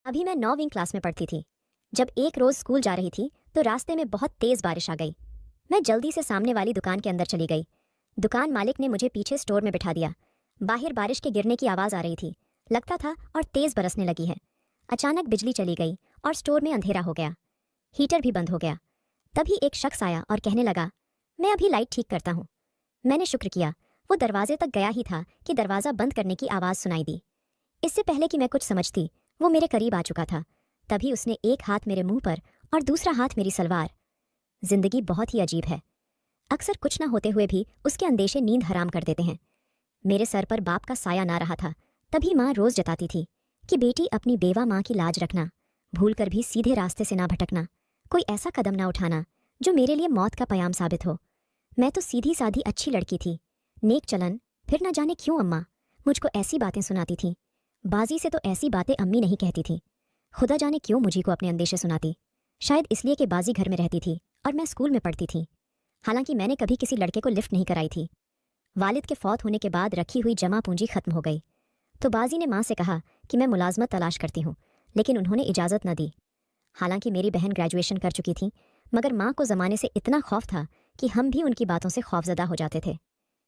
अभी मैं 9वीं क्लास में पढ़ती थी। जब एक रोज स्कूल जा रही थी तो रास्ते में बहुत तेज बारिश आ गई। मैं जल्दी से सामने वाली दुकान के अंदर चली गई। दुकान मालिक ने मुझे पीछे स्टोर में बिठा दिया। बाहर बारिश के गिरने की आवाज आ रही थी, लगता था, और तेज बरसने लगी है। अचानक बिजली चली गई और स्टोर में अंधेरा हो गया। हीटर भी बंद हो गया। तभी एक शख्स आया और कहने लगा, मैं अभी लाइट ठीक करता हूँ। मैंने शुक्र किया। वो दरवाजे तक गया ही था कि दरवाज़ा बंद करने की आवाज़ सुनाई दी। इससे पहले कि मैं कुछ समझती, वो मेरे करीब आ चुका था। तभी उसने एक हाथ मेरे मुंह पर और दूसरा हाथ मेरी सलवार। जिंदगी बहुत ही अजीब है। अक्सर कुछ न होते हुए भी उसके अंदेशे नींद हराम कर देते हैं। मेरे सर पर बाप का साया ना रहा था। तभी माँ रोज जताती थी कि बेटी अपनी बेवा माँ की लाज रखना, भूल कर भी सीधे रास्ते से ना भटकना, कोई ऐसा कदम ना उठाना जो मेरे लिए मौत का पयाम साबित हो। मैं तो सीधी साधी अच्छी लड़की थी, नेक चलन। फिर न जाने क्यों अम्मा मुझको ऐसी बातें सुनाती थीं। बाजी से तो ऐसी बातें अम्मी नहीं कहती थी। खुदा जाने क्यों मुझी को अपने अंदेशे सुनाती। शायद इसलिए कि बाजी घर में रहती थी और मैं स्कूल में पढ़ती थी। हालांकि मैंने कभी किसी लड़के को लिफ्ट नहीं कराई थी। वालिद के फौत होने के बाद रखी हुई जमा पूंजी खत्म हो गई तो बाजी ने माँ से कहा कि मैं मुलाजमत तलाश करती हूँ, लेकिन उन्होंने इजाज़त न दी। हालांकि मेरी बहन ग्रेजुएशन कर चुकी थी, मगर माँ को ज़माने से इतना खौफ था कि हम भी उनकी बातों से खौफजदा हो जाते थे।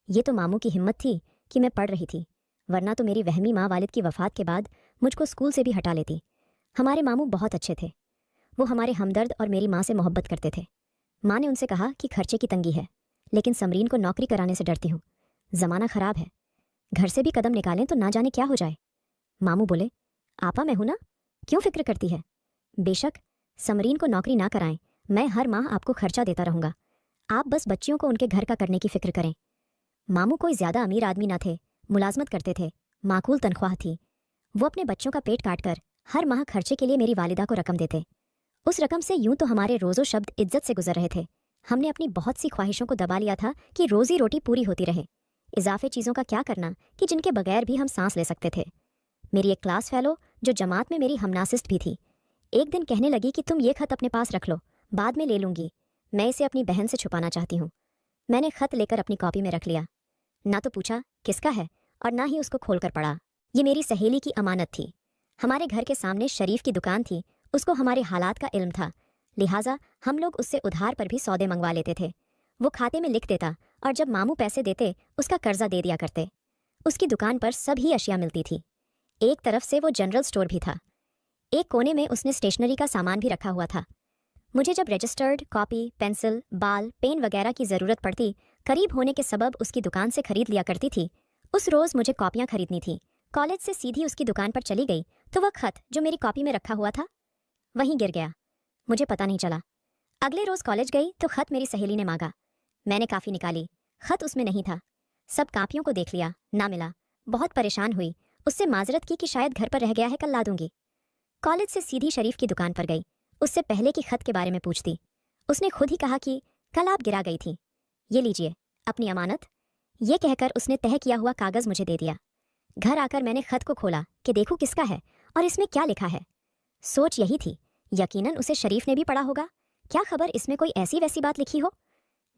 ये तो मामू की हिम्मत थी कि मैं पढ़ रही थी, वरना तो मेरी वहमी माँ वालिद की वफ़ात के बाद मुझको स्कूल से भी हटा लेती। हमारे मामू बहुत अच्छे थे। वो हमारे हमदर्द और मेरी माँ से मोहब्बत करते थे। माँ ने उनसे कहा कि खर्चे की तंगी है, लेकिन समरीन को नौकरी कराने से डरती हूँ। ज़माना ख़राब है, घर से भी कदम निकालें तो ना जाने क्या हो जाए। मामू बोले, आपा मैं हूं ना, क्यों फिक्र करती है। बेशक समरीन को नौकरी ना कराएं, मैं हर माह आपको खर्चा देता रहूंगा। आप बस बच्चियों को उनके घर का करने की फिक्र करें। मामू कोई ज्यादा अमीर आदमी ना थे, मुलाजमत करते थे, माकूल तनख्वाह थी। वो अपने बच्चों का पेट काट कर हर माह खर्चे के लिए मेरी वालिदा को रकम देते। उस रकम से यूं तो हमारे रोज़ो शब्द इज्जत से गुजर रहे थे। हमने अपनी बहुत सी ख्वाहिशों को दबा लिया था कि रोजी रोटी पूरी होती रहे। इजाफे चीज़ों का क्या करना कि जिनके बगैर भी हम सांस ले सकते थे। मेरी एक क्लास फेलो जो जमात में मेरी हमनासिस्ट भी थी, एक दिन कहने लगी कि तुम ये खत अपने पास रख लो, बाद में ले लूंगी, मैं इसे अपनी बहन से छुपाना चाहती हूँ। मैंने खत लेकर अपनी कॉपी में रख लिया। ना तो पूछा किसका है और ना ही उसको खोलकर पढ़ा। ये मेरी सहेली की अमानत थी। हमारे घर के सामने शरीफ की दुकान थी, उसको हमारे हालात का इल्म था, लिहाजा हम लोग उससे उधार पर भी सौदे मंगवा लेते थे। वो खाते में लिख देता और जब मामू पैसे देते उसका कर्जा दे दिया करते। उसकी दुकान पर सभी अशिया मिलती थी। एक तरफ से वो जनरल स्टोर भी था। एक कोने में उसने स्टेशनरी का सामान भी रखा हुआ था। मुझे जब रजिस्टर्ड कॉपी, पेंसिल, बाल, पेन वगैरह की ज़रूरत पड़ती, करीब होने के सबब उसकी दुकान से खरीद लिया करती थी। उस रोज़ मुझे कॉपियाँ खरीदनी थी। कॉलेज से सीधी उसकी दुकान पर चली गई तो वह खत जो मेरी कॉपी में रखा हुआ था वहीं गिर गया। मुझे पता नहीं चला। अगले रोज़ कॉलेज गई तो खत मेरी सहेली ने मांगा। मैंने काफ़ी निकाली, खत उसमें नहीं था। सब कापियों को देख लिया, ना मिला। बहुत परेशान हुई, उससे माजरत की कि शायद घर पर रह गया है, कल ला दूंगी। कॉलेज से सीधी शरीफ की दुकान पर गई, उससे पहले कि खत के बारे में पूछती। उसने खुद ही कहा कि कल आप गिरा गई थी, ये लीजिए अपनी अमानत। ये कहकर उसने तह किया हुआ कागज़ मुझे दे दिया। घर आकर मैंने खत को खोला कि देखूं किसका है और इसमें क्या लिखा है। सोच यही थी, यकीनन उसे शरीफ ने भी पढ़ा होगा। क्या खबर इसमें कोई ऐसी वैसी बात लिखी हो।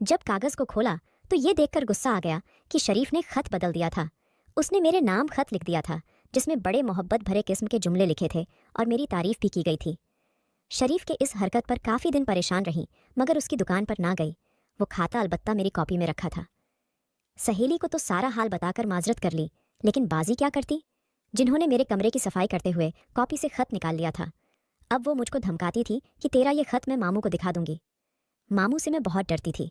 जब कागज़ को खोला तो ये देखकर गुस्सा आ गया कि शरीफ ने खत बदल दिया था। उसने मेरे नाम खत लिख दिया था, जिसमें बड़े मोहब्बत भरे किस्म के जुमले लिखे थे और मेरी तारीफ भी की गई थी। शरीफ के इस हरकत पर काफ़ी दिन परेशान रही, मगर उसकी दुकान पर ना गई। वो खाता अलबत्ता मेरी कॉपी में रखा था। सहेली को तो सारा हाल बताकर माजरत कर ली, लेकिन बाजी क्या करती, जिन्होंने मेरे कमरे की सफाई करते हुए कॉपी से खत निकाल लिया था। अब वो मुझको धमकाती थी कि तेरा ये खत मैं मामू को दिखा दूंगी। मामू से मैं बहुत डरती थी,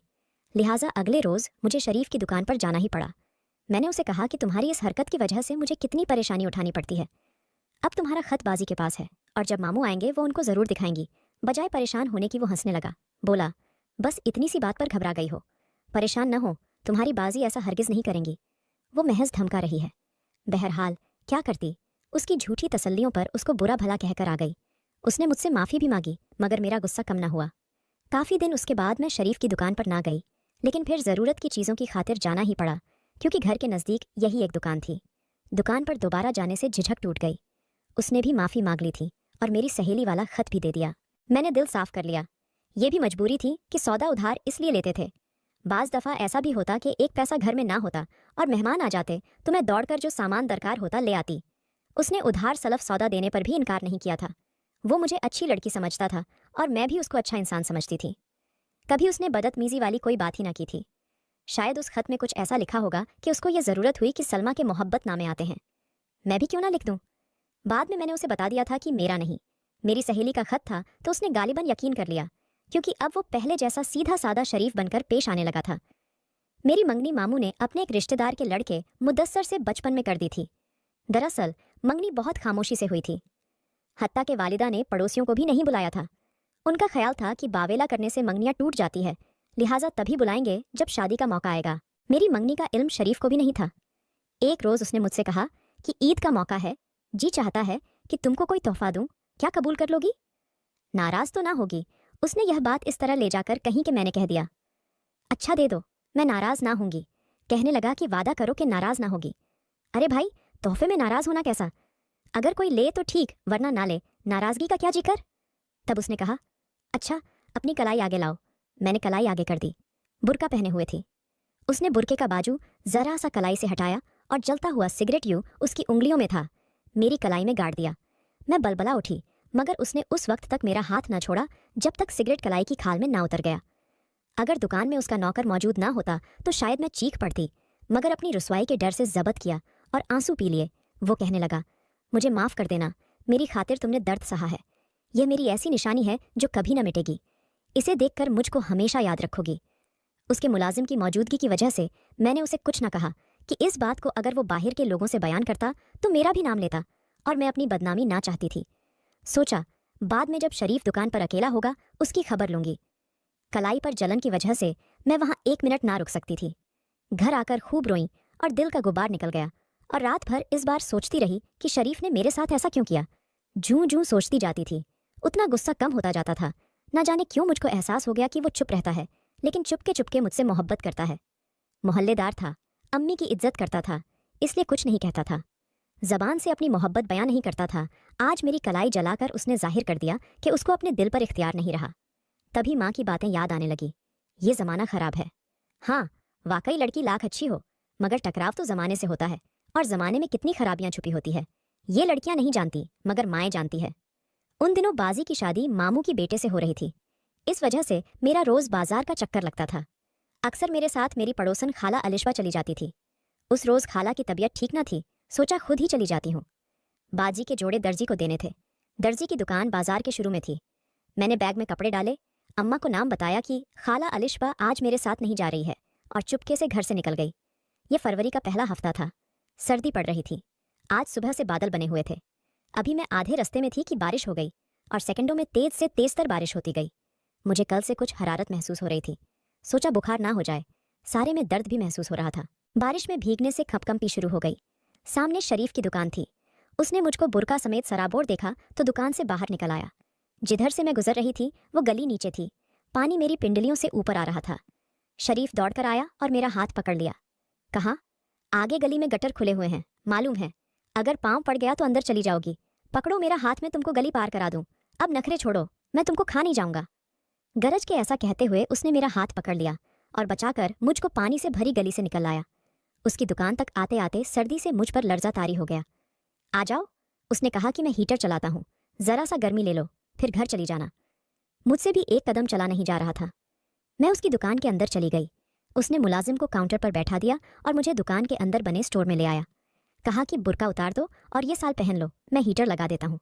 लिहाजा अगले रोज़ मुझे शरीफ की दुकान पर जाना ही पड़ा। मैंने उसे कहा कि तुम्हारी इस हरकत की वजह से मुझे कितनी परेशानी उठानी पड़ती है। अब तुम्हारा खत बाजी के पास है और जब मामू आएंगे वो उनको ज़रूर दिखाएंगी। बजाय परेशान होने की वो हंसने लगा। बोला, बस इतनी सी बात पर घबरा गई हो, परेशान न हो, तुम्हारी बाजी ऐसा हरगिज़ नहीं करेंगी। वो महज धमका रही है। बहरहाल क्या करती, उसकी झूठी तसल्लियों पर उसको बुरा भला कहकर आ गई। उसने मुझसे माफ़ी भी मांगी, मगर मेरा गुस्सा कम न हुआ। काफ़ी दिन उसके बाद मैं शरीफ की दुकान पर ना गई, लेकिन फिर ज़रूरत की चीज़ों की खातिर जाना ही पड़ा, क्योंकि घर के नज़दीक यही एक दुकान थी। दुकान पर दोबारा जाने से झिझक टूट गई। उसने भी माफ़ी मांग ली थी और मेरी सहेली वाला खत भी दे दिया। मैंने दिल साफ कर लिया। ये भी मजबूरी थी कि सौदा उधार इसलिए लेते थे। बाज़ दफ़ा ऐसा भी होता कि एक पैसा घर में ना होता और मेहमान आ जाते तो मैं दौड़कर जो सामान दरकार होता ले आती। उसने उधार सलफ सौदा देने पर भी इनकार नहीं किया था। वो मुझे अच्छी लड़की समझता था और मैं भी उसको अच्छा इंसान समझती थी। कभी उसने बदतमीजी वाली कोई बात ही ना की थी। शायद उस खत में कुछ ऐसा लिखा होगा कि उसको यह ज़रूरत हुई कि सलमा के मोहब्बत नामे आते हैं, मैं भी क्यों ना लिख दूं। बाद में मैंने उसे बता दिया था कि मेरा नहीं, मेरी सहेली का खत था, तो उसने गालिबन यकीन कर लिया, क्योंकि अब वो पहले जैसा सीधा सादा शरीफ बनकर पेश आने लगा था। मेरी मंगनी मामू ने अपने एक रिश्तेदार के लड़के मुदस्सर से बचपन में कर दी थी। दरअसल मंगनी बहुत खामोशी से हुई थी। हत्ता के वालिदा ने पड़ोसियों को भी नहीं बुलाया था। उनका ख्याल था कि बावेला करने से मंगनियां टूट जाती है, लिहाजा तभी बुलाएंगे जब शादी का मौका आएगा। मेरी मंगनी का इल्म शरीफ को भी नहीं था। एक रोज उसने मुझसे कहा कि ईद का मौका है, जी चाहता है कि तुमको कोई तोहफा दूं, क्या कबूल कर लोगी? नाराज तो ना होगी? उसने यह बात इस तरह ले जाकर कहीं कि मैंने कह दिया, अच्छा दे दो, मैं नाराज ना होंगी। कहने लगा कि वादा करो कि नाराज ना होगी। अरे भाई, तोहफे में नाराज होना कैसा? अगर कोई ले तो ठीक, वरना ना ले, नाराजगी का क्या जिक्र? तब उसने कहा, अच्छा अपनी कलाई आगे लाओ। मैंने कलाई आगे कर दी। बुर्का पहने हुए थी। उसने बुरके का बाजू जरा सा कलाई से हटाया और जलता हुआ सिगरेट यूं उसकी उंगलियों में था, मेरी कलाई में गाड़ दिया। मैं बलबला उठी, मगर उसने उस वक्त तक मेरा हाथ न छोड़ा जब तक सिगरेट कलाई की खाल में ना उतर गया। अगर दुकान में उसका नौकर मौजूद ना होता तो शायद मैं चीख पड़ती, मगर अपनी रुसवाई के डर से जब्त किया और आंसू पी लिए। वो कहने लगा, मुझे माफ़ कर देना, मेरी खातिर तुमने दर्द सहा है। यह मेरी ऐसी निशानी है जो कभी न मिटेगी। इसे देखकर मुझको हमेशा याद रखोगी। उसके मुलाजिम की मौजूदगी की वजह से मैंने उसे कुछ न कहा कि इस बात को अगर वो बाहर के लोगों से बयान करता तो मेरा भी नाम लेता और मैं अपनी बदनामी ना चाहती थी। सोचा, बाद में जब शरीफ दुकान पर अकेला होगा उसकी खबर लूंगी। कलाई पर जलन की वजह से मैं वहां 1 मिनट ना रुक सकती थी। घर आकर खूब रोई और दिल का गुबार निकल गया और रात भर इस बार सोचती रही कि शरीफ ने मेरे साथ ऐसा क्यों किया। जूं जूं सोचती जाती थी उतना गुस्सा कम होता जाता था। ना जाने क्यों मुझको एहसास हो गया कि वो चुप रहता है, लेकिन चुपके चुपके मुझसे मोहब्बत करता है। मोहल्लेदार था, अम्मी की इज्जत करता था, इसलिए कुछ नहीं कहता था। जबान से अपनी मोहब्बत बयां नहीं करता था। आज मेरी कलाई जलाकर उसने जाहिर कर दिया कि उसको अपने दिल पर इख्तियार नहीं रहा। तभी माँ की बातें याद आने लगी। ये जमाना खराब है। हाँ, वाकई लड़की लाख अच्छी हो, मगर टकराव तो जमाने से होता है, और जमाने में कितनी खराबियां छुपी होती है ये लड़कियां नहीं जानती, मगर माएँ जानती है। उन दिनों बाजी की शादी मामू की बेटे से हो रही थी। इस वजह से मेरा रोज बाजार का चक्कर लगता था। अक्सर मेरे साथ मेरी पड़ोसन खाला अलिशवा चली जाती थी। उस रोज खाला की तबीयत ठीक न थी, सोचा खुद ही चली जाती हूँ। बाजी के जोड़े दर्जी को देने थे। दर्जी की दुकान बाजार के शुरू में थी। मैंने बैग में कपड़े डाले, अम्मा को नाम बताया कि खाला अलिशवा आज मेरे साथ नहीं जा रही है, और चुपके से घर से निकल गई। ये फरवरी का पहला हफ्ता था। सर्दी पड़ रही थी। आज सुबह से बादल बने हुए थे। अभी मैं आधे रास्ते में थी कि बारिश हो गई, और सेकंडों में तेज से तेजतर बारिश होती गई। मुझे कल से कुछ हरारत महसूस हो रही थी। सोचा बुखार ना हो जाए। सारे में दर्द भी महसूस हो रहा था। बारिश में भीगने से खपकंपी शुरू हो गई। सामने शरीफ की दुकान थी। उसने मुझको बुर्का समेत सराबोर देखा तो दुकान से बाहर निकल आया। जिधर से मैं गुजर रही थी वो गली नीचे थी। पानी मेरी पिंडलियों से ऊपर आ रहा था। शरीफ दौड़कर आया और मेरा हाथ पकड़ लिया। कहा, आगे गली में गटर खुले हुए हैं, मालूम है, अगर पाँव पड़ गया तो अंदर चली जाओगी। पकड़ो मेरा हाथ, में तुमको गली पार करा दूं। अब नखरे छोड़ो, मैं तुमको खा नहीं जाऊंगा। गरज के ऐसा कहते हुए उसने मेरा हाथ पकड़ लिया और बचाकर मुझको पानी से भरी गली से निकल आया। उसकी दुकान तक आते आते सर्दी से मुझ पर लर्जा तारी हो गया। आ जाओ, उसने कहा कि मैं हीटर चलाता हूँ, जरा सा गर्मी ले लो, फिर घर चली जाना। मुझसे भी एक कदम चला नहीं जा रहा था। मैं उसकी दुकान के अंदर चली गई। उसने मुलाजिम को काउंटर पर बैठा दिया और मुझे दुकान के अंदर बने स्टोर में ले आया। कहा कि बुर्का उतार दो और ये साल पहन लो, मैं हीटर लगा देता हूँ।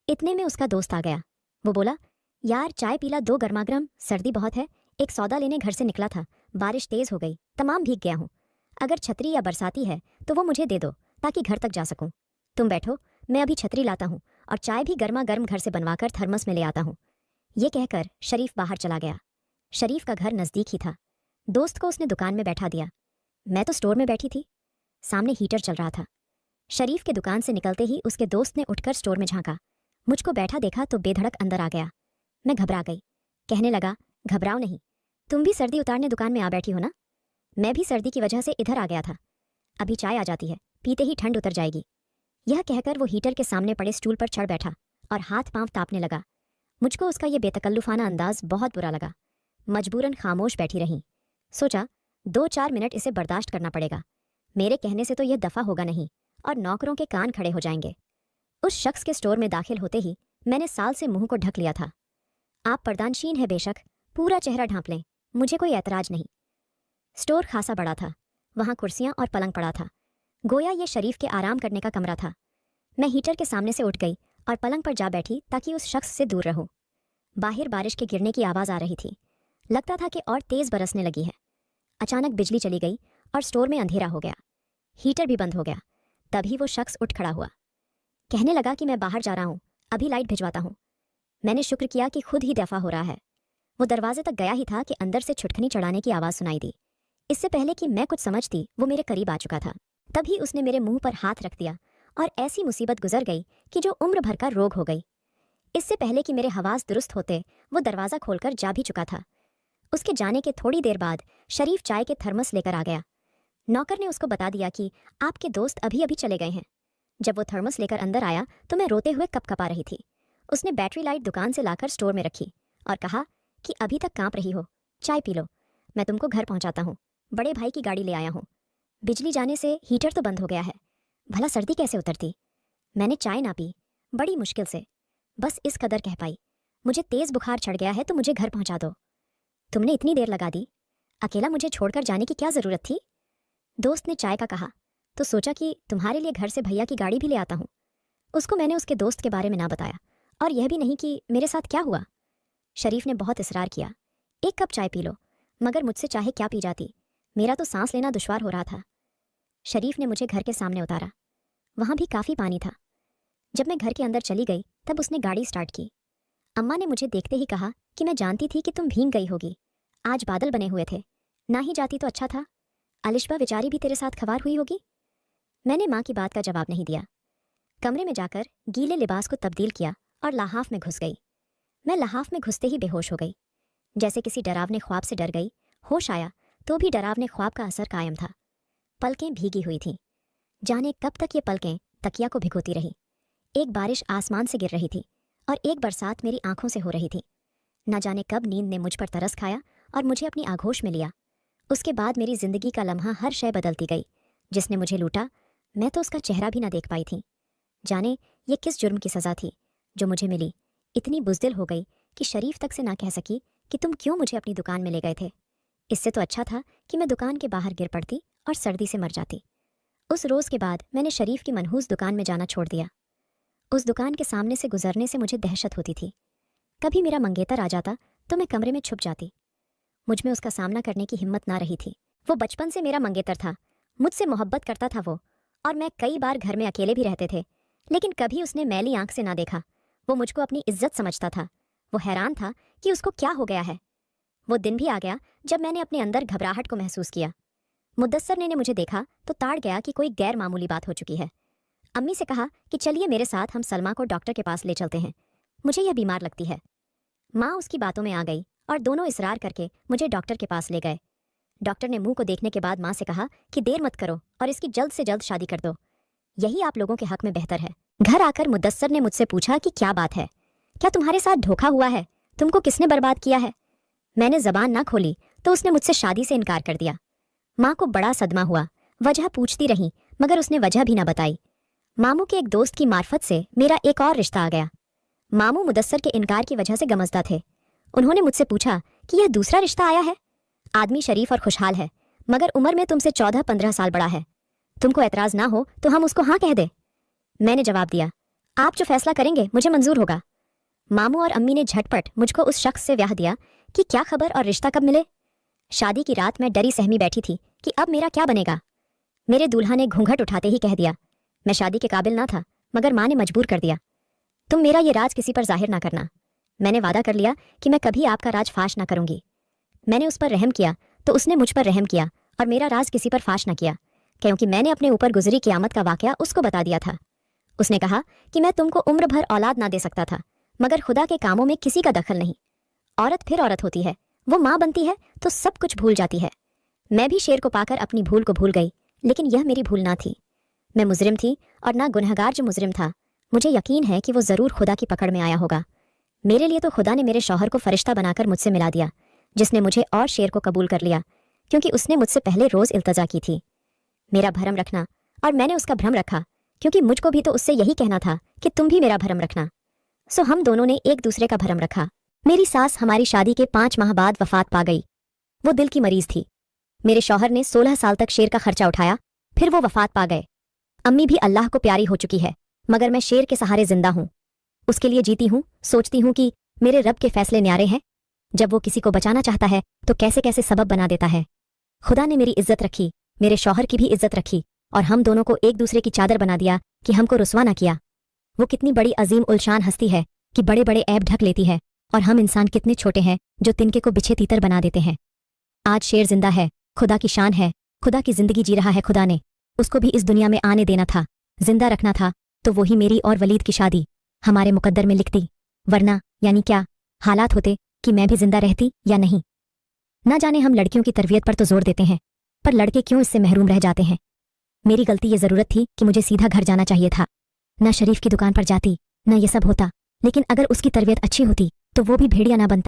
इतने में उसका दोस्त आ गया। वो बोला, यार चाय पीला दो गर्मागर्म, सर्दी बहुत है। एक सौदा लेने घर से निकला था, बारिश तेज हो गई, तमाम भीग गया हूँ। अगर छतरी या बरसाती है तो वो मुझे दे दो ताकि घर तक जा सकूं। तुम बैठो, मैं अभी छतरी लाता हूँ और चाय भी गर्मा गर्म घर से बनवाकर थर्मस में ले आता हूँ। ये कहकर शरीफ बाहर चला गया। शरीफ का घर नज़दीक ही था। दोस्त को उसने दुकान में बैठा दिया। मैं तो स्टोर में बैठी थी। सामने हीटर चल रहा था। शरीफ के दुकान से निकलते ही उसके दोस्त ने उठकर स्टोर में झांका। मुझको बैठा देखा तो बेधड़क अंदर आ गया। मैं घबरा गई। कहने लगा, घबराओ नहीं, तुम भी सर्दी उतारने दुकान में आ बैठी हो ना? मैं भी सर्दी की वजह से इधर आ गया था। अभी चाय आ जाती है, पीते ही ठंड उतर जाएगी। यह कहकर वो हीटर के सामने पड़े स्टूल पर चढ़ बैठा और हाथ पांव तापने लगा। मुझको उसका ये बेतकल्लुफाना अंदाज बहुत बुरा लगा। मजबूरन खामोश बैठी रही। सोचा 2-4 मिनट इसे बर्दाश्त करना पड़ेगा। मेरे कहने से तो यह दफा होगा नहीं और नौकरों के कान खड़े हो जाएंगे। उस शख्स के स्टोर में दाखिल होते ही मैंने साल से मुंह को ढक लिया था। आप पर्दानशीन है बेशक, पूरा चेहरा ढांप लें, मुझे कोई ऐतराज नहीं। स्टोर खासा बड़ा था, वहां कुर्सियां और पलंग पड़ा था, गोया ये शरीफ के आराम करने का कमरा था। मैं हीटर के सामने से उठ गई और पलंग पर जा बैठी ताकि उस शख्स से दूर रहूं। बाहर बारिश के गिरने की आवाज़ आ रही थी, लगता था कि और तेज़ बरसने लगी है। अचानक बिजली चली गई और स्टोर में अंधेरा हो गया, हीटर भी बंद हो गया। तभी वो शख्स उठ खड़ा हुआ, कहने लगा कि मैं बाहर जा रहा हूँ, अभी लाइट भिजवाता हूँ। मैंने शुक्र किया कि खुद ही दफा हो रहा है। वो दरवाजे तक गया ही था कि अंदर से छुटखनी चढ़ाने की आवाज़ सुनाई दी। इससे पहले कि मैं कुछ समझती वो मेरे करीब आ चुका था। तभी उसने मेरे मुंह पर हाथ रख दिया और ऐसी मुसीबत गुजर गई कि जो उम्र भर का रोग हो गई। इससे पहले कि मेरे हवास दुरुस्त होते वो दरवाज़ा खोलकर जा भी चुका था। उसके जाने के थोड़ी देर बाद शरीफ चाय के थर्मस लेकर आ गया। नौकर ने उसको बता दिया कि आपके दोस्त अभी अभी चले गए हैं। जब वो थर्मस लेकर अंदर आया तो मैं रोते हुए कपकपा रही थी। उसने बैटरी लाइट दुकान से लाकर स्टोर में रखी और कहा कि अभी तक कांप रही हो, चाय पी लो, मैं तुमको घर पहुंचाता हूँ, बड़े भाई की गाड़ी ले आया हूँ। बिजली जाने से हीटर तो बंद हो गया है, भला सर्दी कैसे उतरती। मैंने चाय ना पी, बड़ी मुश्किल से, बस इस कदर कह पाई, मुझे तेज़ बुखार चढ़ गया है तो मुझे घर पहुंचा दो। तुमने इतनी देर लगा दी, अकेला मुझे छोड़कर जाने की क्या ज़रूरत थी। दोस्त ने चाय का कहा तो सोचा कि तुम्हारे लिए घर से भैया की गाड़ी भी ले आता हूँ। उसको मैंने उसके दोस्त के बारे में ना बताया और यह भी नहीं कि मेरे साथ क्या हुआ। शरीफ ने बहुत इसरार किया, एक कप चाय पी लो, मगर मुझसे चाहे क्या पी जाती, मेरा तो सांस लेना दुश्वार हो रहा था। शरीफ ने मुझे घर के सामने उतारा, वहाँ भी काफ़ी पानी था। जब मैं घर के अंदर चली गई तब उसने गाड़ी स्टार्ट की। अम्मा ने मुझे देखते ही कहा कि मैं जानती थी कि तुम भीग गई होगी, आज बादल बने हुए थे, ना ही जाती तो अच्छा था। अलिशबा बेचारी भी तेरे साथ खवार हुई होगी। मैंने माँ की बात का जवाब नहीं दिया। कमरे में जाकर गीले लिबास को तब्दील किया और लहाफ में घुस गई। मैं लहाफ में घुसते ही बेहोश हो गई, जैसे किसी डरावने ख्वाब से डर गई। होश आया तो भी डरावने ख्वाब का असर कायम था। पलकें भीगी हुई थीं, जाने कब तक ये पलकें तकिया को भिगोती रही। एक बारिश आसमान से गिर रही थी और एक बरसात मेरी आंखों से हो रही थी। न जाने कब नींद ने मुझ पर तरस खाया और मुझे अपनी आगोश में लिया। उसके बाद मेरी जिंदगी का लम्हा हर शय बदलती गई। जिसने मुझे लूटा, मैं तो उसका चेहरा भी ना देख पाई थी। जाने ये किस जुर्म की सज़ा थी जो मुझे मिली। इतनी बुज़दिल हो गई कि शरीफ तक से ना कह सकी कि तुम क्यों मुझे अपनी दुकान में ले गए थे। इससे तो अच्छा था कि मैं दुकान के बाहर गिर पड़ती और सर्दी से मर जाती। उस रोज़ के बाद मैंने शरीफ की मनहूस दुकान में जाना छोड़ दिया। उस दुकान के सामने से गुजरने से मुझे दहशत होती थी। कभी मेरा मंगेतर आ जाता तो मैं कमरे में छुप जाती। मुझ में उसका सामना करने की हिम्मत ना रही थी। वो बचपन से मेरा मंगेतर था, मुझसे मोहब्बत करता था वो, और मैं कई बार घर में अकेले भी रहते थे, लेकिन कभी उसने मैली आंख से ना देखा। वो मुझको अपनी इज्जत समझता था। वो हैरान था कि उसको क्या हो गया है। वो दिन भी आ गया जब मैंने अपने अंदर घबराहट को महसूस किया। मुदस्सर ने मुझे देखा तो ताड़ गया कि कोई गैर मामूली बात हो चुकी है। अम्मी से कहा कि चलिए मेरे साथ हम सलमा को डॉक्टर के पास ले चलते हैं, मुझे यह बीमार लगती है। माँ उसकी बातों में आ गई और दोनों इसरार करके मुझे डॉक्टर के पास ले गए। डॉक्टर ने मुंह को देखने के बाद माँ से कहा कि देर मत करो और इसकी जल्द से जल्द शादी कर दो, यही आप लोगों के हक में बेहतर है। घर आकर मुदस्सर ने मुझसे पूछा कि क्या बात है, क्या तुम्हारे साथ धोखा हुआ है, तुमको किसने बर्बाद किया है। मैंने जबान ना खोली तो उसने मुझसे शादी से इनकार कर दिया। माँ को बड़ा सदमा हुआ, वजह पूछती रही मगर उसने वजह भी ना बताई। मामू के एक दोस्त की मार्फत से मेरा एक और रिश्ता आ गया। मामू मुदस्सर के इनकार की वजह से गमज़दा थे। उन्होंने मुझसे पूछा कि यह दूसरा रिश्ता आया है। आदमी शरीफ और खुशहाल है, मगर उम्र में तुमसे 14-15 साल बड़ा है। तुमको एतराज़ ना हो तो हम उसको हाँ कह दे। मैंने जवाब दिया, आप जो फैसला करेंगे मुझे मंजूर होगा। मामू और अम्मी ने झटपट मुझको उस शख्स से ब्याह दिया कि क्या खबर और रिश्ता कब मिले। शादी की रात मैं डरी सहमी बैठी थी कि अब मेरा क्या बनेगा। मेरे दूल्हा ने घूंघट उठाते ही कह दिया, मैं शादी के काबिल ना था मगर माँ ने मजबूर कर दिया। तुम मेरा ये राज किसी पर जाहिर ना करना। मैंने वादा कर लिया कि मैं कभी आपका राज फाश ना करूंगी। मैंने उस पर रहम किया तो उसने मुझ पर रहम किया और मेरा राज किसी पर फाश ना किया, क्योंकि मैंने अपने ऊपर गुजरी क़यामत का वाक़या उसको बता दिया था। उसने कहा कि मैं तुमको उम्र भर औलाद ना दे सकता था, मगर खुदा के कामों में किसी का दखल नहीं। औरत फिर औरत होती है, वो माँ बनती है तो सब कुछ भूल जाती है। मैं भी शेर को पाकर अपनी भूल को भूल गई, लेकिन यह मेरी भूल ना थी। मैं मुजरिम थी और ना गुनहगार जो मुजरिम था। मुझे यकीन है कि वो ज़रूर खुदा की पकड़ में आया होगा। मेरे लिए तो खुदा ने मेरे शौहर को फरिश्ता बनाकर मुझसे मिला दिया, जिसने मुझे और शेर को कबूल कर लिया, क्योंकि उसने मुझसे पहले रोज़ इल्तजा की थी। मेरा भरम रखना और मैंने उसका भ्रम रखा क्योंकि मुझको भी तो उससे यही कहना था कि तुम भी मेरा भरम रखना। सो हम दोनों ने एक दूसरे का भरम रखा। मेरी सास हमारी शादी के 5 माह बाद वफात पा गई। वो दिल की मरीज थी। मेरे शौहर ने 16 साल तक शेर का खर्चा उठाया, फिर वो वफात पा गए। अम्मी भी अल्लाह को प्यारी हो चुकी है, मगर मैं शेर के सहारे जिंदा हूं। उसके लिए जीती हूं, सोचती हूं कि मेरे रब के फैसले न्यारे हैं। जब वो किसी को बचाना चाहता है तो कैसे कैसे सबब बना देता है। खुदा ने मेरी इज्जत रखी, मेरे शौहर की भी इज्जत रखी, और हम दोनों को एक दूसरे की चादर बना दिया कि हमको रुसवा ना किया। वो कितनी बड़ी अजीम उलशान हस्ती है कि बड़े बड़े ऐब ढक लेती है, और हम इंसान कितने छोटे हैं जो तिनके को बिछे तीतर बना देते हैं। आज शेर जिंदा है, खुदा की शान है। खुदा की जिंदगी जी रहा है। खुदा ने उसको भी इस दुनिया में आने देना था, जिंदा रखना था, तो वही मेरी और वलीद की शादी हमारे मुकद्दर में लिख दी। वरना यानी क्या हालात होते कि मैं भी जिंदा रहती या नहीं। ना जाने हम लड़कियों की तरबियत पर तो जोर देते हैं, पर लड़के क्यों इससे महरूम रह जाते हैं। मेरी गलती ये जरूरत थी कि मुझे सीधा घर जाना चाहिए था। न शरीफ की दुकान पर जाती, न ये सब होता। लेकिन अगर उसकी तरबियत अच्छी होती तो वो भी भेड़िया ना बनता।